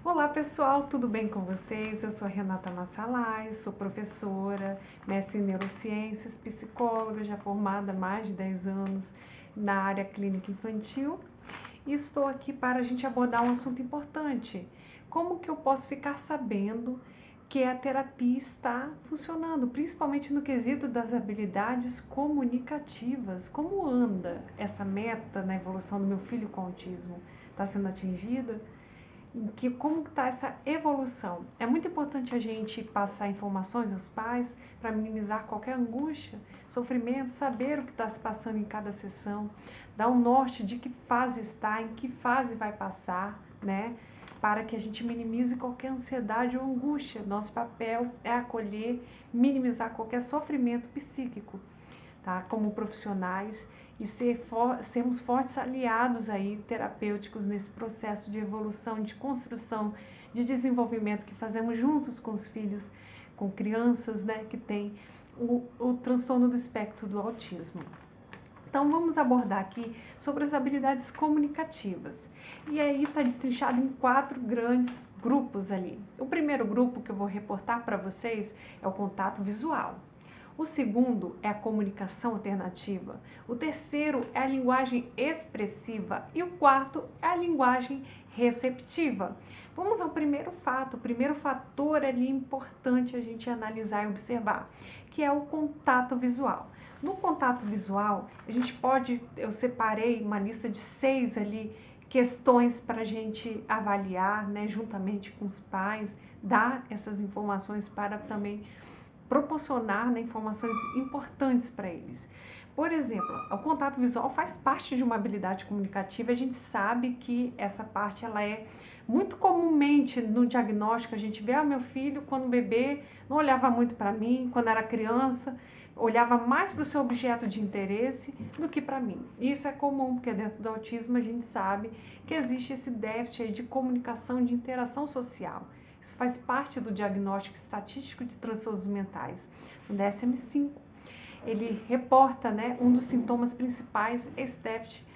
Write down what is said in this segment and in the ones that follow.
Olá pessoal, tudo bem com vocês? Eu sou Renata Massalais, sou professora, mestre em neurociências, psicóloga, já formada há mais de 10 anos na área clínica infantil e estou aqui para a gente abordar um assunto importante. Como que eu posso ficar sabendo que a terapia está funcionando, principalmente no quesito das habilidades comunicativas? Como anda essa meta na evolução do meu filho com autismo? Está sendo atingida? Como está essa evolução? É muito importante a gente passar informações aos pais para minimizar qualquer angústia, sofrimento, saber o que está se passando em cada sessão, dar um norte de que fase está, em que fase vai passar, né? Para que a gente minimize qualquer ansiedade ou angústia. Nosso papel é acolher, minimizar qualquer sofrimento psíquico, tá? Como profissionais e sermos fortes aliados aí terapêuticos nesse processo de evolução, de construção, de desenvolvimento que fazemos juntos com os filhos, com crianças, né, que têm o transtorno do espectro do autismo. Então vamos abordar aqui sobre as habilidades comunicativas. E aí está destrinchado em 4 grandes grupos ali. O primeiro grupo que eu vou reportar para vocês é o contato visual. O segundo é a comunicação alternativa. O terceiro é a linguagem expressiva. E o quarto é a linguagem receptiva. Vamos ao primeiro fato, o primeiro fator ali importante a gente analisar e observar, que é o contato visual. No contato visual, eu separei uma lista de 6 ali questões para a gente avaliar, né, juntamente com os pais, dar essas informações para também proporcionar, né, informações importantes para eles. Por exemplo, o contato visual faz parte de uma habilidade comunicativa. A gente sabe que essa parte ela é muito comumente no diagnóstico. A gente vê, meu filho, quando bebê, não olhava muito para mim, quando era criança, olhava mais para o seu objeto de interesse do que para mim. Isso é comum, porque dentro do autismo a gente sabe que existe esse déficit aí de comunicação, de interação social. Isso faz parte do diagnóstico estatístico de transtornos mentais, o DSM-5. Ele reporta, né, um dos sintomas principais, esse déficit,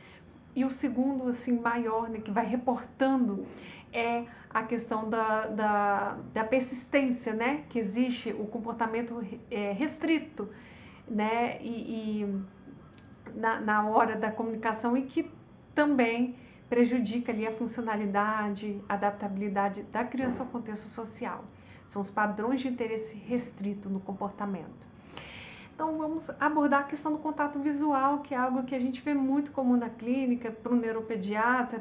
e o segundo, assim, maior, né, que vai reportando, é a questão da persistência, né, que existe o comportamento restrito, né, na hora da comunicação e que também prejudica ali a funcionalidade, a adaptabilidade da criança ao contexto social. São os padrões de interesse restrito no comportamento. Então vamos abordar a questão do contato visual, que é algo que a gente vê muito comum na clínica, para um neuropediatra,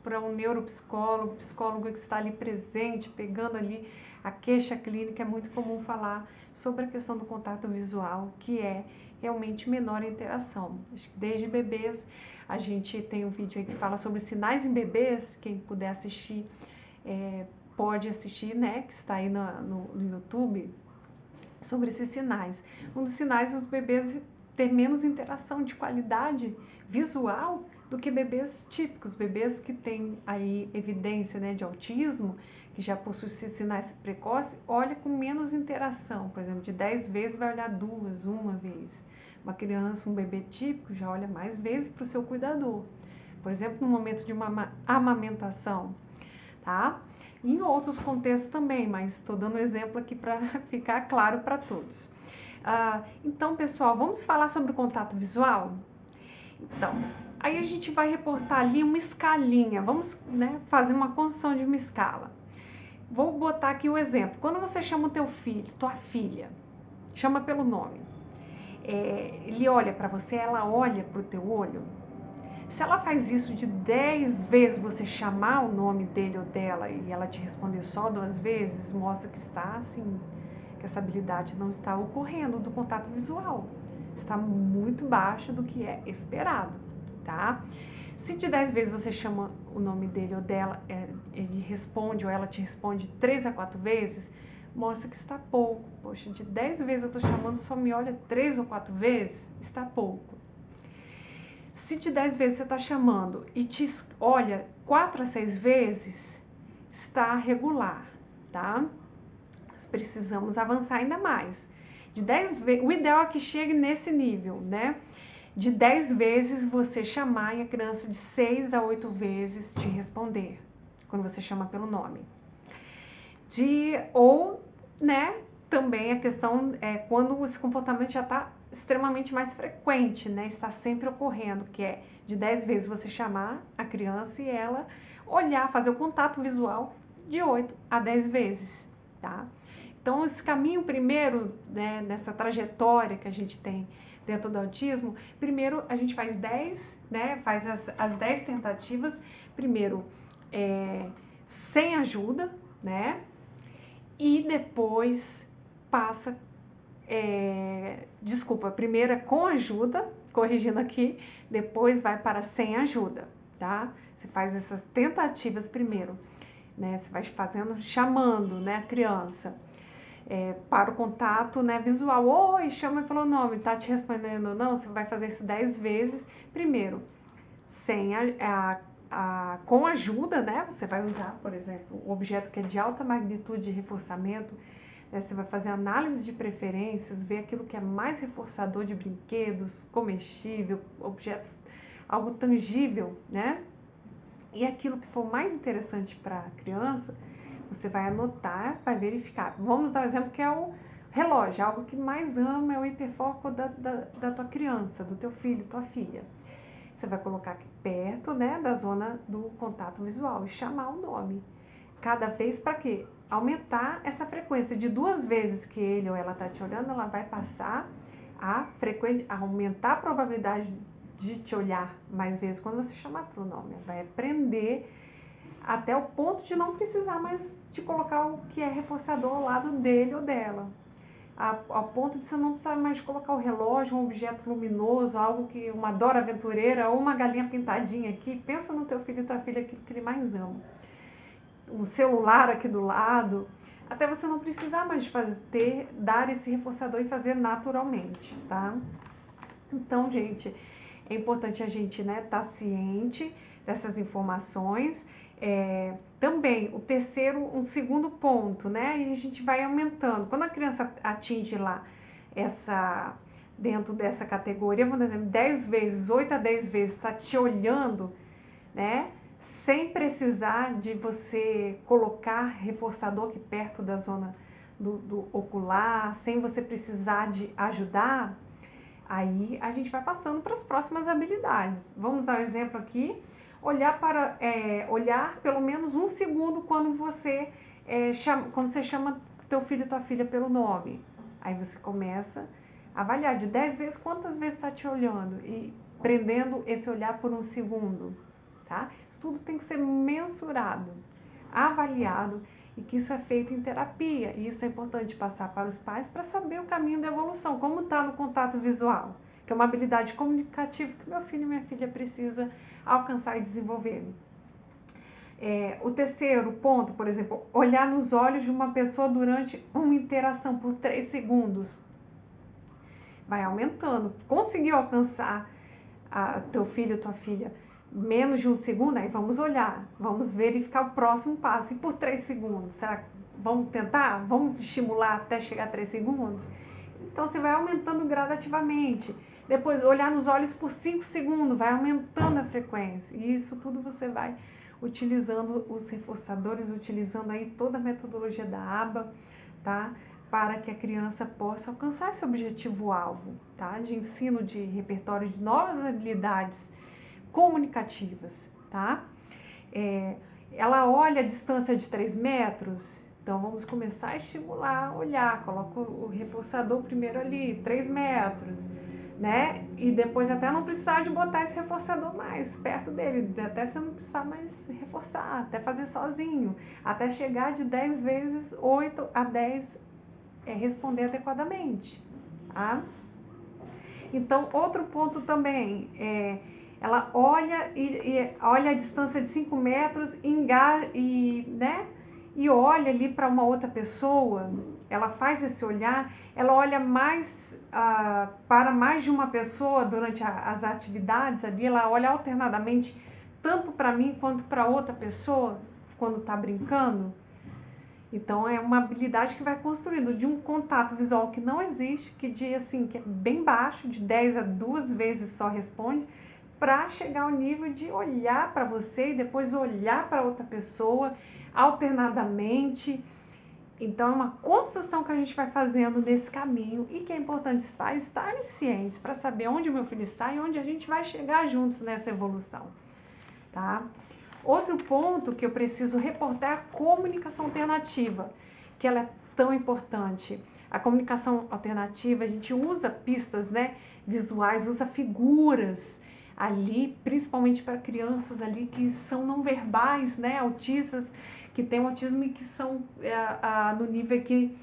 para um neuropsicólogo, psicólogo que está ali presente, pegando ali a queixa clínica. É muito comum falar sobre a questão do contato visual, que é realmente menor interação. Desde bebês, a gente tem um vídeo aí que fala sobre sinais em bebês, quem puder assistir, pode assistir, né, que está aí no YouTube, sobre esses sinais. Um dos sinais é os bebês ter menos interação de qualidade visual do que bebês típicos, bebês que têm aí evidência, né, de autismo, que já possuem sinais precoces, olha com menos interação. Por exemplo, de 10 vezes vai olhar uma vez. Uma criança, um bebê típico, já olha mais vezes para o seu cuidador. Por exemplo, no momento de uma amamentação, tá? Em outros contextos também, mas estou dando exemplo aqui para ficar claro para todos. Então, pessoal, vamos falar sobre o contato visual? Então, aí a gente vai reportar ali uma escalinha. Vamos, né, fazer uma construção de uma escala. Vou botar aqui o exemplo. Quando você chama o teu filho, tua filha, chama pelo nome, ele olha para você, ela olha para o teu olho. Se ela faz isso de 10 vezes, você chamar o nome dele ou dela e ela te responder só 2 vezes, mostra que está assim, que essa habilidade não está ocorrendo do contato visual. Está muito baixa do que é esperado, tá? Se de 10 vezes você chama o nome dele ou dela, ele responde ou ela te responde 3 a 4 vezes, mostra que está pouco. Poxa, de 10 vezes eu estou chamando, só me olha 3 ou 4 vezes, está pouco. Se de 10 vezes você está chamando e te olha 4 a 6 vezes, está regular, tá? Nós precisamos avançar ainda mais. De 10 vezes, o ideal é que chegue nesse nível, né? De 10 vezes você chamar e a criança de 6 a 8 vezes te responder, quando você chama pelo nome, Ou, né, também a questão é quando esse comportamento já está extremamente mais frequente, né, está sempre ocorrendo, que é de 10 vezes você chamar a criança e ela olhar, fazer o contato visual de 8 a 10 vezes, tá? Então, esse caminho primeiro, né, nessa trajetória que a gente tem dentro do autismo, primeiro a gente faz 10, né, faz as 10 tentativas, primeiro sem ajuda, né, e depois passa, primeiro é com ajuda, corrigindo aqui, depois vai para sem ajuda, tá? Você faz essas tentativas primeiro, né, você vai fazendo, chamando, né, a criança, para o contato, né, visual. Oi, chama pelo nome, tá te respondendo ou não? Você vai fazer isso 10 vezes. Primeiro, sem com ajuda, né? Você vai usar, por exemplo, um objeto que é de alta magnitude de reforçamento, né? Você vai fazer análise de preferências, ver aquilo que é mais reforçador de brinquedos, comestível, objetos, algo tangível, né? E aquilo que for mais interessante para a criança, você vai anotar, vai verificar. Vamos dar um exemplo que é o relógio, algo que mais ama, é o hiperfoco da tua criança, do teu filho, tua filha. Você vai colocar aqui perto, né, da zona do contato visual e chamar o nome. Cada vez para quê? Aumentar essa frequência. De 2 vezes que ele ou ela está te olhando, ela vai passar a aumentar a probabilidade de te olhar mais vezes quando você chamar pelo nome. Vai aprender até o ponto de não precisar mais te colocar o que é reforçador ao lado dele ou dela. Ao ponto de você não precisar mais de colocar o relógio, um objeto luminoso, algo que uma Dora Aventureira ou uma galinha pintadinha aqui. Pensa no teu filho e tua filha, aquilo que ele mais ama. Um celular aqui do lado, até você não precisar mais de dar esse reforçador e fazer naturalmente, tá? Então, gente, é importante a gente, né, estar ciente dessas informações. Também um segundo ponto, né? E a gente vai aumentando. Quando a criança atinge lá dentro dessa categoria, vamos dizer, 10 vezes, 8 a 10 vezes está te olhando, né? Sem precisar de você colocar reforçador aqui perto da zona do ocular, sem você precisar de ajudar, aí a gente vai passando para as próximas habilidades. Vamos dar um exemplo aqui. Olhar pelo menos 1 segundo quando você chama teu filho e tua filha pelo nome. Aí você começa a avaliar de 10 vezes quantas vezes está te olhando e prendendo esse olhar por 1 segundo. Tá? Isso tudo tem que ser mensurado, avaliado, e que isso é feito em terapia. E isso é importante passar para os pais para saber o caminho da evolução, como está no contato visual, que é uma habilidade comunicativa que meu filho e minha filha precisa alcançar e desenvolver. O terceiro ponto, por exemplo, olhar nos olhos de uma pessoa durante uma interação por 3 segundos. Vai aumentando. Conseguiu alcançar teu filho ou tua filha menos de 1 segundo, aí vamos olhar, vamos verificar o próximo passo. E por 3 segundos, será que vamos tentar? Vamos estimular até chegar a 3 segundos? Então, você vai aumentando gradativamente. Depois, olhar nos olhos por 5 segundos, vai aumentando a frequência. E isso tudo você vai utilizando os reforçadores, utilizando aí toda a metodologia da ABA, tá? Para que a criança possa alcançar esse objetivo-alvo, tá? De ensino de repertório de novas habilidades comunicativas, tá? Ela olha a distância de 3 metros, então vamos começar a estimular, olhar, coloca o reforçador primeiro ali, 3 metros, né? E depois até não precisar de botar esse reforçador mais perto dele, até você não precisar mais reforçar, até fazer sozinho, até chegar de 10 vezes, 8 a 10 responder adequadamente, tá? Então, outro ponto também, ela olha olha a distância de 5 metros e olha ali para uma outra pessoa, ela faz esse olhar, ela olha mais para mais de uma pessoa durante as atividades ali, ela olha alternadamente tanto para mim quanto para outra pessoa quando está brincando. Então, é uma habilidade que vai construindo de um contato visual que não existe, que é bem baixo, de 10 a 2 vezes só responde, para chegar ao nível de olhar para você e depois olhar para outra pessoa alternadamente, Então, é uma construção que a gente vai fazendo nesse caminho e que é importante os pais estarem cientes para saber onde o meu filho está e onde a gente vai chegar juntos nessa evolução, tá? Outro ponto que eu preciso reportar é a comunicação alternativa, que ela é tão importante. A comunicação alternativa, a gente usa pistas, né, visuais, usa figuras ali, principalmente para crianças ali que são não verbais, né, autistas, que têm autismo e que são no nível que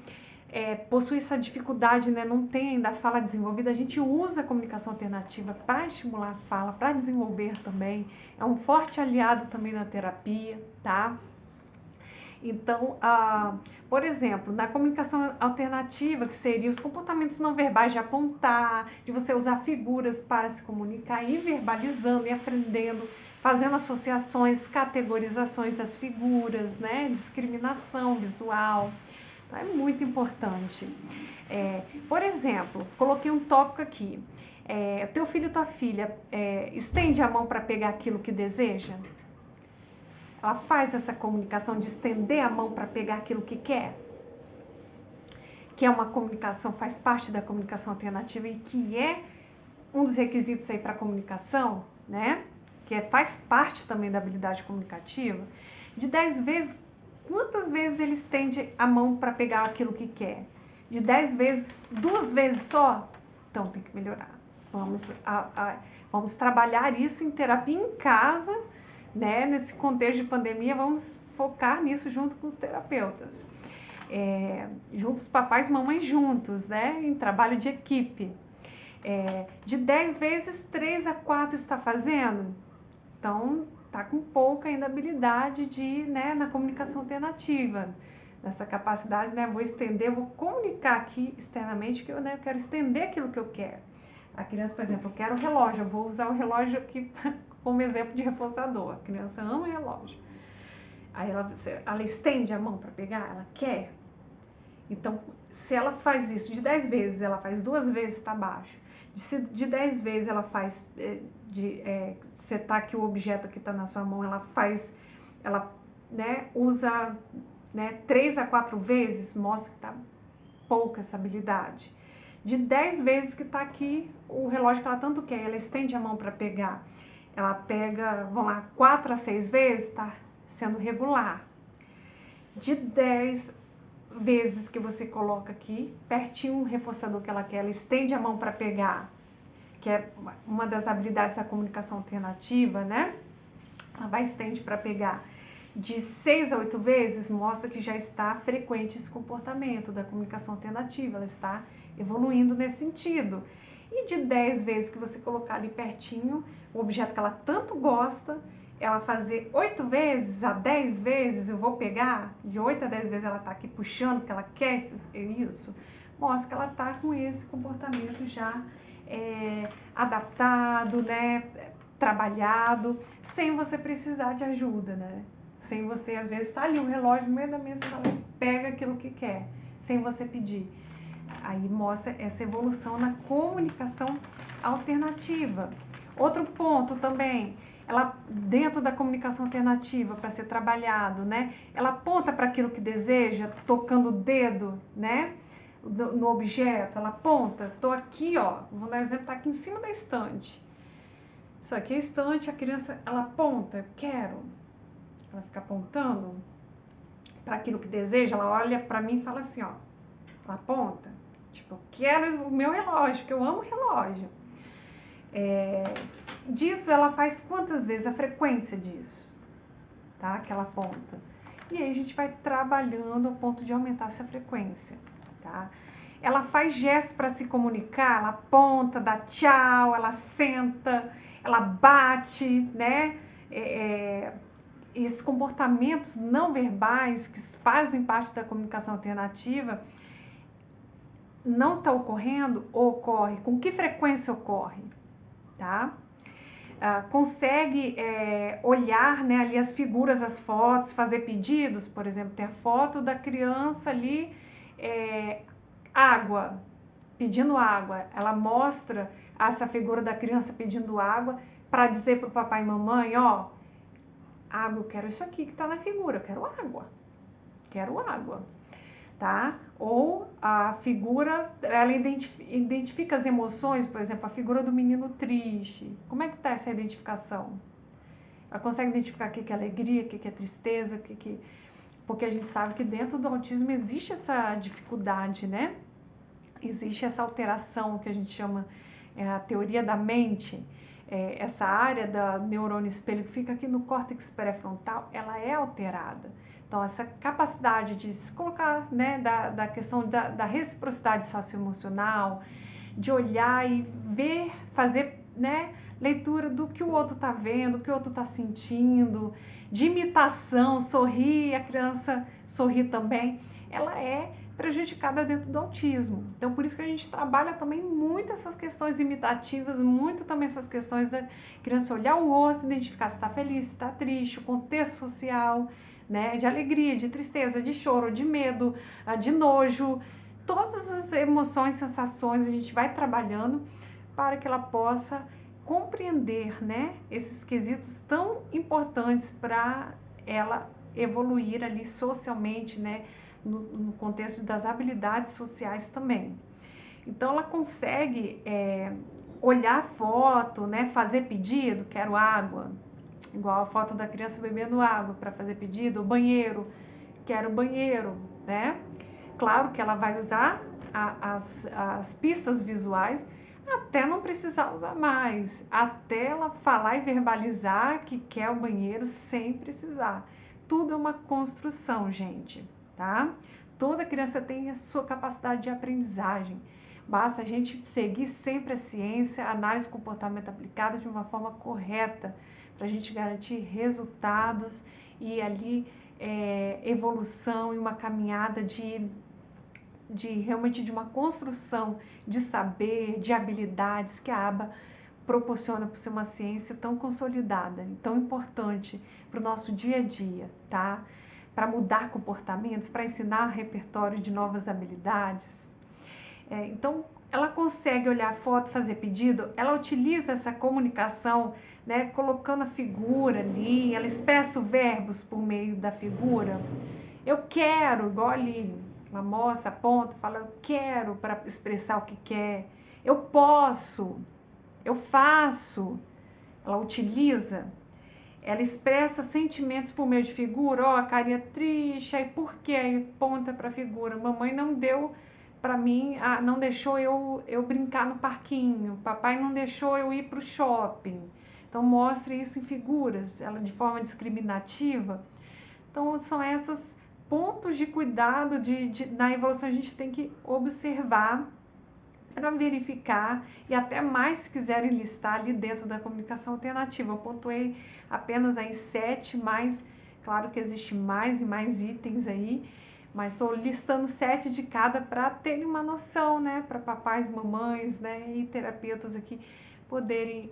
possui essa dificuldade, né, não tem ainda a fala desenvolvida. A gente usa a comunicação alternativa para estimular a fala, para desenvolver também. É um forte aliado também na terapia, tá? Então, por exemplo, na comunicação alternativa, que seria os comportamentos não verbais de apontar, de você usar figuras para se comunicar, ir verbalizando e aprendendo, fazendo associações, categorizações das figuras, né? Discriminação visual. Então, é muito importante. Por exemplo, coloquei um tópico aqui. Teu filho, tua filha, estende a mão para pegar aquilo que deseja? Ela faz essa comunicação de estender a mão para pegar aquilo que quer? Que é uma comunicação, faz parte da comunicação alternativa e que é um dos requisitos aí para a comunicação, né? Que faz parte também da habilidade comunicativa. De 10 vezes, quantas vezes ele estende a mão para pegar aquilo que quer? De 10 vezes, 2 vezes só? Então tem que melhorar. Vamos trabalhar isso em terapia em casa, né? Nesse contexto de pandemia, vamos focar nisso junto com os terapeutas. Juntos, papais e mamães juntos, né? Em trabalho de equipe. De 10 vezes, 3 a 4 está fazendo? Então, tá com pouca ainda habilidade né, na comunicação alternativa. Nessa capacidade, né? Vou estender, vou comunicar aqui externamente que eu quero estender aquilo que eu quero. A criança, por exemplo, eu quero o relógio, eu vou usar o relógio aqui como exemplo de reforçador. A criança ama o relógio. Aí ela estende a mão para pegar, ela quer. Então, se ela faz isso de 10 vezes, ela faz 2 vezes, está baixo. De 10 vezes ela faz, setar aqui o objeto que está na sua mão, ela né, usa 3 a 4 vezes, mostra que está pouca essa habilidade. De 10 vezes que está aqui o relógio que ela tanto quer, ela estende a mão para pegar. Ela pega, vamos lá, 4 a 6 vezes, está sendo regular. De 10 vezes que você coloca aqui, pertinho o reforçador que ela quer, ela estende a mão para pegar, que é uma das habilidades da comunicação alternativa, né? Ela vai estende para pegar. De 6 a 8 vezes, mostra que já está frequente esse comportamento da comunicação alternativa, ela está evoluindo nesse sentido. E de 10 vezes que você colocar ali pertinho, o objeto que ela tanto gosta, ela fazer 8 vezes a 10 vezes, eu vou pegar, de 8 a 10 vezes ela está aqui puxando, que ela quer isso, mostra que ela está com esse comportamento já adaptado, né, trabalhado, sem você precisar de ajuda, né? Sem você, às vezes, tá ali o relógio no meio da mesa, ela pega aquilo que quer, sem você pedir. Aí mostra essa evolução na comunicação alternativa. Outro ponto também, ela dentro da comunicação alternativa para ser trabalhado, né? Ela aponta para aquilo que deseja, tocando o dedo, né? No objeto, ela aponta. Tô aqui, ó, vou dar um exemplo, tá aqui em cima da estante. Isso aqui é a estante, a criança, ela aponta, quero. Ela fica apontando para aquilo que deseja, ela olha para mim e fala assim, ó, ela aponta, tipo, eu quero o meu relógio, que eu amo relógio. Disso ela faz quantas vezes, a frequência disso, tá? Que ela aponta. E aí a gente vai trabalhando ao ponto de aumentar essa frequência, tá? Ela faz gestos para se comunicar, ela aponta, dá tchau, ela senta, ela bate, né? Esses comportamentos não verbais que fazem parte da comunicação alternativa não está ocorrendo ou ocorre? Com que frequência ocorre? Tá? Consegue olhar, né, ali as figuras, as fotos, fazer pedidos, por exemplo, tem a foto da criança ali, água, pedindo água, ela mostra essa figura da criança pedindo água para dizer para o papai e mamãe, ó, água, eu quero isso aqui que está na figura, eu quero água, quero água. tá? Ou a figura, ela identifica as emoções, por exemplo, a figura do menino triste. Como é que está essa identificação? Ela consegue identificar o que é alegria, o que é tristeza, porque a gente sabe que dentro do autismo existe essa dificuldade, né? Existe essa alteração que a gente chama a teoria da mente. Essa área da neurônio espelho que fica aqui no córtex pré-frontal, ela é alterada. Então, essa capacidade de se colocar, né, da questão da reciprocidade socioemocional, de olhar e ver, fazer, né, leitura do que o outro está vendo, o que o outro está sentindo, de imitação, sorrir, a criança sorrir também, ela é prejudicada dentro do autismo. Então, por isso que a gente trabalha também muito essas questões imitativas, muito também essas questões da criança olhar o rosto, identificar se está feliz, se está triste, o contexto social, né, de alegria, de tristeza, de choro, de medo, de nojo, todas as emoções, sensações a gente vai trabalhando para que ela possa compreender, né, esses quesitos tão importantes para ela evoluir ali socialmente, né, no contexto das habilidades sociais também. Então ela consegue olhar a foto, né, fazer pedido, quero água, igual a foto da criança bebendo água para fazer pedido, ou banheiro, quero banheiro, né? Claro que ela vai usar as pistas visuais até não precisar usar mais, até ela falar e verbalizar que quer o banheiro sem precisar. Tudo é uma construção, gente, tá? Toda criança tem a sua capacidade de aprendizagem. Basta a gente seguir sempre a ciência, a análise do comportamento aplicada de uma forma correta, para a gente garantir resultados e ali evolução e uma caminhada realmente de uma construção de saber, de habilidades que a aba proporciona por ser uma ciência tão consolidada e tão importante para o nosso dia a dia, tá? Para mudar comportamentos, para ensinar repertório de novas habilidades. Então, ela consegue olhar a foto, fazer pedido, ela utiliza essa comunicação, né, colocando a figura ali, ela expressa os verbos por meio da figura. Eu quero, igual ali, ela mostra, aponta, fala eu quero para expressar o que quer. Eu posso, eu faço. Ela utiliza, ela expressa sentimentos por meio de figura, ó, a carinha triste, aí por quê? Aí aponta para a figura, mamãe não deu para mim, não deixou eu brincar no parquinho, papai não deixou eu ir para o shopping. Então mostra isso em figuras, ela de forma discriminativa. Então são esses pontos de cuidado na evolução a gente tem que observar para verificar e até mais se quiserem listar ali dentro da comunicação alternativa. Eu pontuei apenas aí 7, mas claro que existe mais e mais itens aí, mas estou listando 7 de cada para terem uma noção, né, para papais, mamães, né, e terapeutas aqui poderem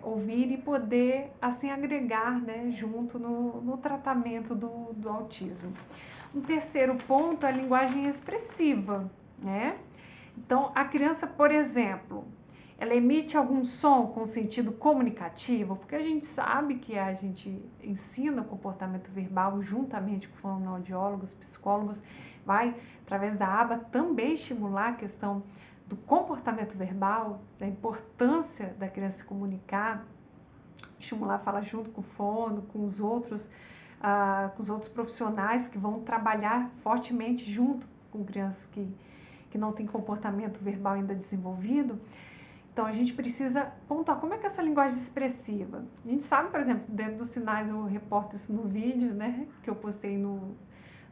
ouvir e poder assim agregar, né, junto no tratamento do autismo. Um terceiro ponto é a linguagem expressiva, né? Então, a criança, por exemplo, ela emite algum som com sentido comunicativo, porque a gente sabe que a gente ensina o comportamento verbal juntamente com fonoaudiólogos, psicólogos, vai, através da aba, também estimular a questão do comportamento verbal, da importância da criança se comunicar, estimular a falar junto com o fono, com os outros profissionais que vão trabalhar fortemente junto com crianças que não têm comportamento verbal ainda desenvolvido. Então, a gente precisa pontuar como é que é essa linguagem expressiva. A gente sabe, por exemplo, dentro dos sinais, eu reporto isso no vídeo, né, que eu postei no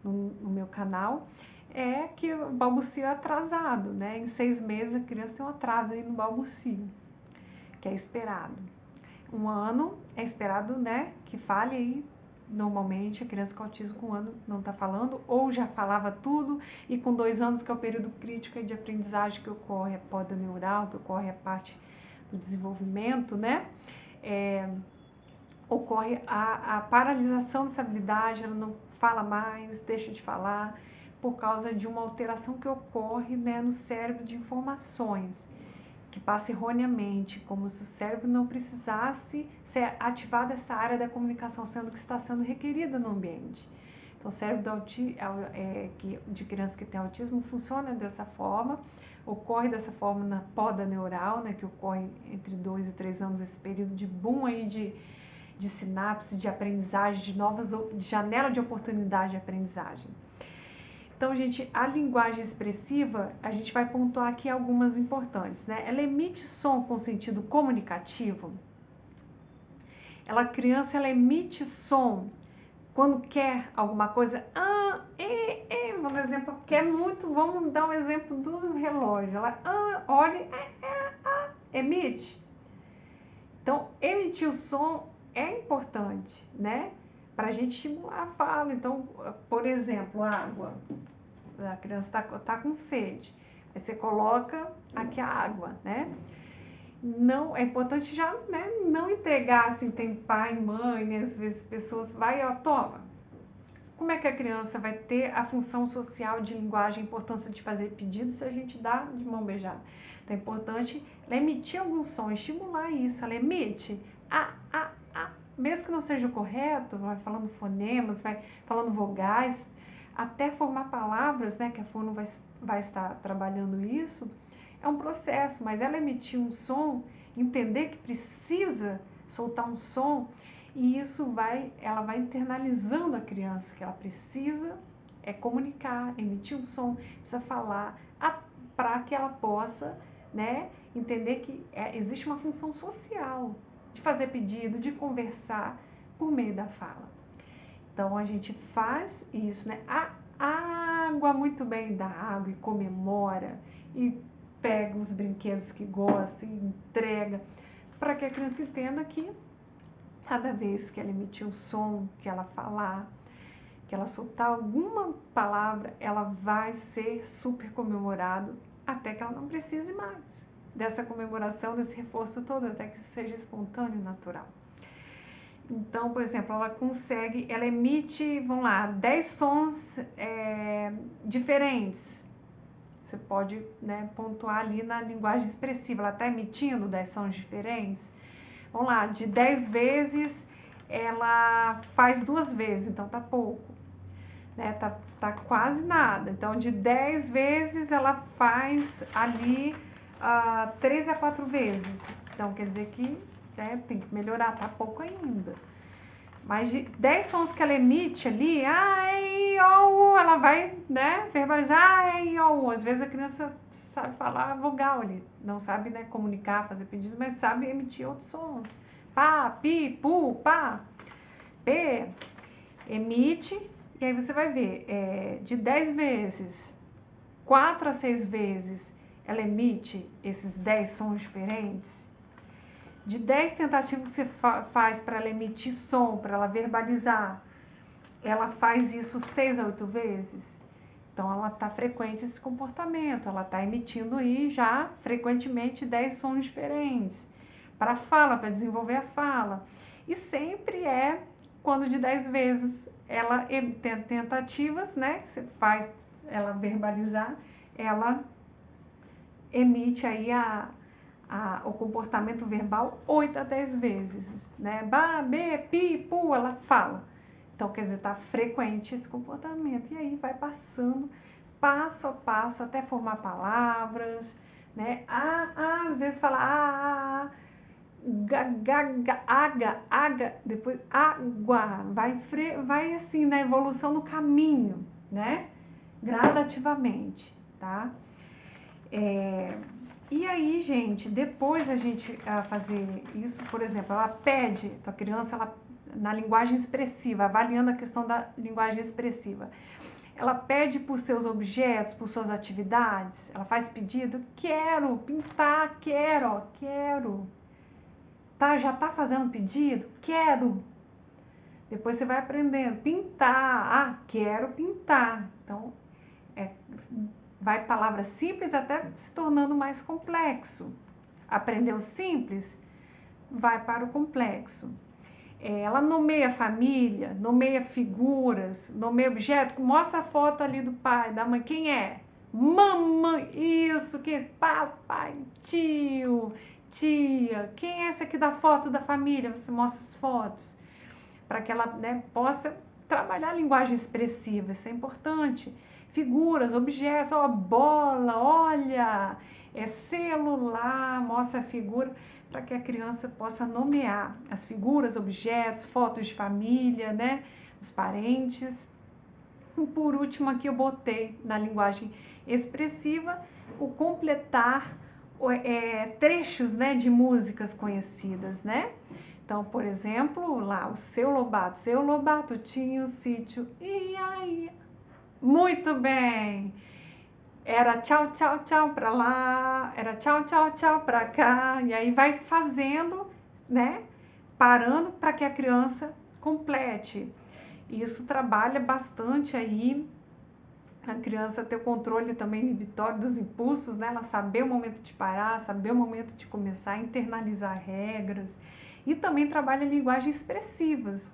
meu canal, é que o balbucio é atrasado, né? Em 6 meses a criança tem um atraso aí no balbucio, que é esperado. 1 ano é esperado, né, que fale aí. Normalmente, a criança com autismo com 1 ano não está falando, ou já falava tudo, e com 2 anos, que é o período crítico de aprendizagem que ocorre a poda neural, que ocorre a parte do desenvolvimento, né? Ocorre a paralisação dessa habilidade, ela não fala mais, deixa de falar, por causa de uma alteração que ocorre, né, no cérebro de informações, que passa erroneamente, como se o cérebro não precisasse ser ativada essa área da comunicação, sendo que está sendo requerida no ambiente. Então, Então, o cérebro de criança que tem autismo funciona dessa forma, ocorre dessa forma na poda neural, né, que ocorre entre 2 e 3 anos, esse período de boom aí de sinapse, de aprendizagem, de janela de oportunidade de aprendizagem. Então, gente, a linguagem expressiva, a gente vai pontuar aqui algumas importantes, né? Ela emite som com sentido comunicativo. A criança, ela emite som quando quer alguma coisa. Vamos dar um exemplo do relógio. Ela olha, emite. Então, emitir o som é importante, né? Para a gente estimular a fala. Então, por exemplo, água. A criança tá com sede. Aí você coloca aqui a água, né? Não, é importante já, né, não entregar, assim, tem pai, mãe, né? Às vezes pessoas toma. Como é que a criança vai ter a função social de linguagem, a importância de fazer pedidos se a gente dá de mão beijada? Então é importante ela emitir algum som, estimular isso. Ela emite mesmo que não seja o correto, vai falando fonemas, vai falando vogais, até formar palavras, né, que a fono vai estar trabalhando isso, é um processo, mas ela emitir um som, entender que precisa soltar um som, e isso ela vai internalizando a criança, que ela precisa comunicar, emitir um som, precisa falar, para que ela possa, né, entender que existe uma função social, de fazer pedido, de conversar por meio da fala. Então, a gente faz isso, né? A água, muito bem, dá água e comemora, e pega os brinquedos que gosta e entrega, para que a criança entenda que cada vez que ela emitir um som, que ela falar, que ela soltar alguma palavra, ela vai ser super comemorado até que ela não precise mais dessa comemoração, desse reforço todo, até que isso seja espontâneo e natural. Então, por exemplo, ela emite, 10 sons diferentes. Você pode, né, pontuar ali na linguagem expressiva, ela está emitindo 10 sons diferentes. De 10 vezes, ela faz 2 vezes, então tá pouco, né? Tá quase nada. Então, de 10 vezes, ela faz ali 3 a 4 vezes. Então, quer dizer que tem que melhorar, tá pouco ainda. Mas de 10 sons que ela emite ali, ela vai, né, verbalizar, às vezes a criança sabe falar vogal ali, não sabe, né, comunicar, fazer pedidos, mas sabe emitir outros sons. Pá, pi, pu, pá, p, emite, e aí você vai ver, de 10 vezes, 4 a 6 vezes, ela emite esses 10 sons diferentes. De 10 tentativas que você faz para ela emitir som, para ela verbalizar, ela faz isso 6 a 8 vezes. Então, ela está frequente esse comportamento, ela está emitindo aí já frequentemente 10 sons diferentes para a fala, para desenvolver a fala. E sempre quando de 10 vezes ela tem tentativas, né, que você faz ela verbalizar, ela emite aí o comportamento verbal 8 a 10 vezes, né? Ba, be, pi, pu, ela fala. Então, quer dizer, está frequente esse comportamento. E aí vai passando passo a passo até formar palavras, né? Às vezes fala aga, depois água. Vai assim na evolução no caminho, né? Gradativamente, tá? E aí, gente, depois a gente fazer isso, por exemplo, ela pede, tua criança, na linguagem expressiva, avaliando a questão da linguagem expressiva, ela pede por seus objetos, por suas atividades, ela faz pedido, quero pintar, quero. Já tá fazendo pedido? Quero. Depois você vai aprendendo, pintar, quero pintar. Então, vai palavra simples até se tornando mais complexo. Aprendeu simples, vai para o complexo. Ela nomeia família, nomeia figuras, nomeia objeto, mostra a foto ali do pai, da mãe, quem é? Mamãe, isso, papai, tio, tia, quem é essa aqui da foto da família? Você mostra as fotos, para que ela, né, possa trabalhar a linguagem expressiva, isso é importante. Figuras, objetos, ó, bola, olha, celular, mostra a figura para que a criança possa nomear as figuras, objetos, fotos de família, né, dos parentes. E por último aqui eu botei na linguagem expressiva o completar trechos, né, de músicas conhecidas, né? Então, por exemplo, lá o Seu Lobato tinha um sítio, e aí? Muito bem! Era tchau, tchau, tchau pra lá, era tchau, tchau, tchau pra cá, e aí vai fazendo, né? Parando para que a criança complete. Isso trabalha bastante aí a criança ter o controle também inibitório dos impulsos, né? Ela saber o momento de parar, saber o momento de começar, internalizar regras, e também trabalha linguagens expressivas.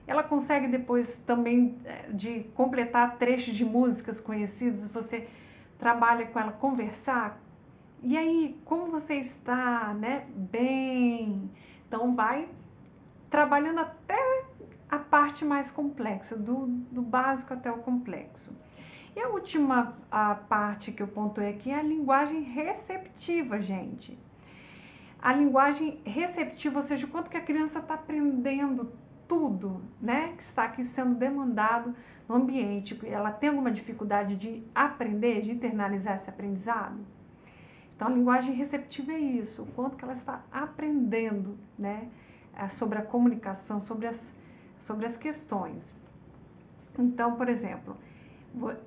Ela consegue depois também de completar trechos de músicas conhecidas, você trabalha com ela conversar. E aí, como você está, né? Bem. Então vai trabalhando até a parte mais complexa, do básico até o complexo. E a última parte que eu pontuei aqui é a linguagem receptiva, gente. A linguagem receptiva, ou seja, o quanto que a criança está aprendendo tudo, né, que está aqui sendo demandado no ambiente. Ela tem alguma dificuldade de aprender, de internalizar esse aprendizado? Então, a linguagem receptiva é isso, o quanto que ela está aprendendo, né, sobre a comunicação, sobre as questões. Então, por exemplo,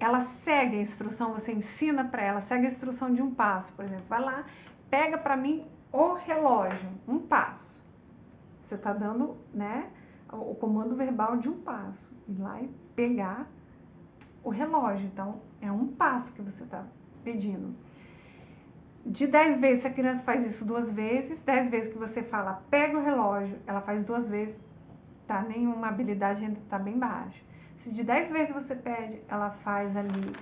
ela segue a instrução, você ensina para ela, segue a instrução de um passo, por exemplo, vai lá, pega para mim o relógio, um passo. Você está dando, né, o comando verbal de um passo, ir lá e pegar o relógio. Então, é um passo que você está pedindo. De 10 vezes, se a criança faz isso 2 vezes, 10 vezes que você fala, pega o relógio, ela faz 2 vezes, tá? Nenhuma habilidade ainda está bem baixa. Se de 10 vezes você pede, ela faz ali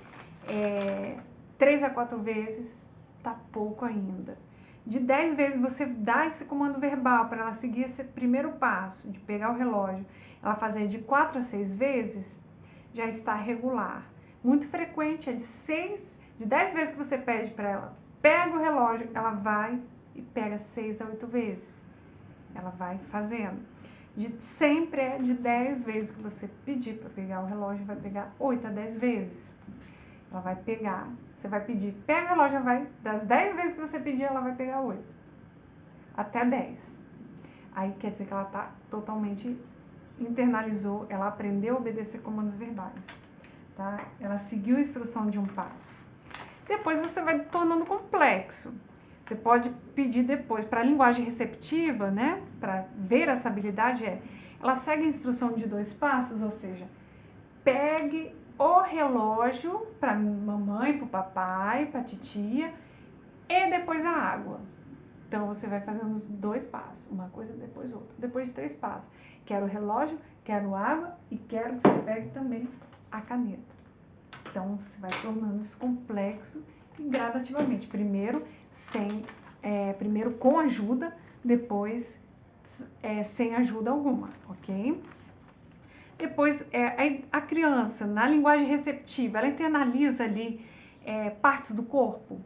3 a 4 vezes, tá pouco ainda. De 10 vezes você dá esse comando verbal para ela seguir esse primeiro passo, de pegar o relógio, ela fazer de 4 a 6 vezes, já está regular. Muito frequente é de 10 vezes que você pede para ela, pega o relógio, ela vai e pega 6 a 8 vezes. Ela vai fazendo. Sempre é de 10 vezes que você pedir para pegar o relógio, vai pegar 8 a 10 vezes. Ela vai pegar, você vai pedir, pega o relógio, vai, das 10 vezes que você pedir, ela vai pegar 8. Até 10. Aí quer dizer que ela está totalmente internalizou, ela aprendeu a obedecer comandos verbais. Tá? Ela seguiu a instrução de um passo. Depois você vai tornando complexo. Você pode pedir depois para a linguagem receptiva, né? Para ver essa habilidade, ela segue a instrução de 2 passos, ou seja, pegue o relógio para mamãe, para o papai, para a titia e depois a água. Então você vai fazendo os 2 passos, uma coisa depois outra. Depois de 3 passos, quero o relógio, quero água e quero que você pegue também a caneta. Então você vai tornando isso complexo e gradativamente. Primeiro com ajuda, depois sem ajuda alguma, ok? Depois, a criança, na linguagem receptiva, ela internaliza ali partes do corpo.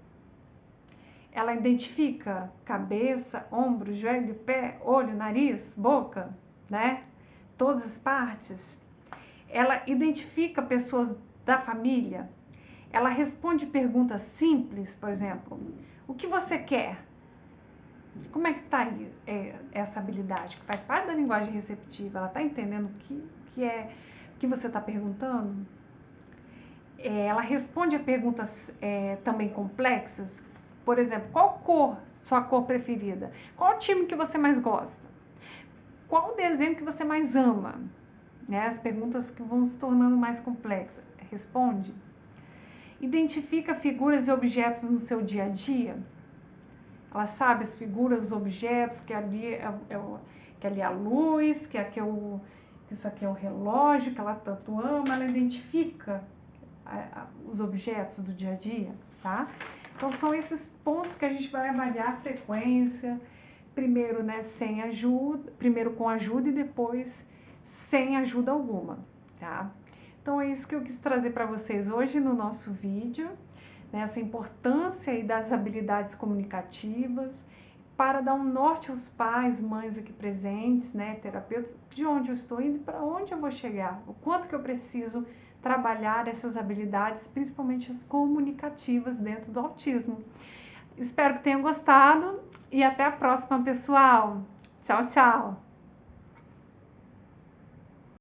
Ela identifica cabeça, ombro, joelho, pé, olho, nariz, boca, né? Todas as partes. Ela identifica pessoas da família. Ela responde perguntas simples, por exemplo, o que você quer? Como é que está aí essa habilidade, que faz parte da linguagem receptiva? Ela está entendendo o que você está perguntando? Ela responde a perguntas também complexas, por exemplo, qual cor, sua cor preferida? Qual o time que você mais gosta? Qual o desenho que você mais ama? As perguntas que vão se tornando mais complexas. Responde. Identifica figuras e objetos no seu dia a dia. Ela sabe as figuras, os objetos, que ali que ali é a luz, que isso aqui é o relógio, que ela tanto ama. Ela identifica os objetos do dia a dia, tá? Então são esses pontos que a gente vai avaliar a frequência. Primeiro, né, sem ajuda, primeiro com ajuda e depois sem ajuda alguma. tá? Então é isso que eu quis trazer para vocês hoje no nosso vídeo, né? Essa importância aí das habilidades comunicativas, para dar um norte aos pais, mães aqui presentes, né, terapeutas, de onde eu estou indo e para onde eu vou chegar, o quanto que eu preciso trabalhar essas habilidades, principalmente as comunicativas dentro do autismo. Espero que tenham gostado e até a próxima, pessoal. Tchau, tchau!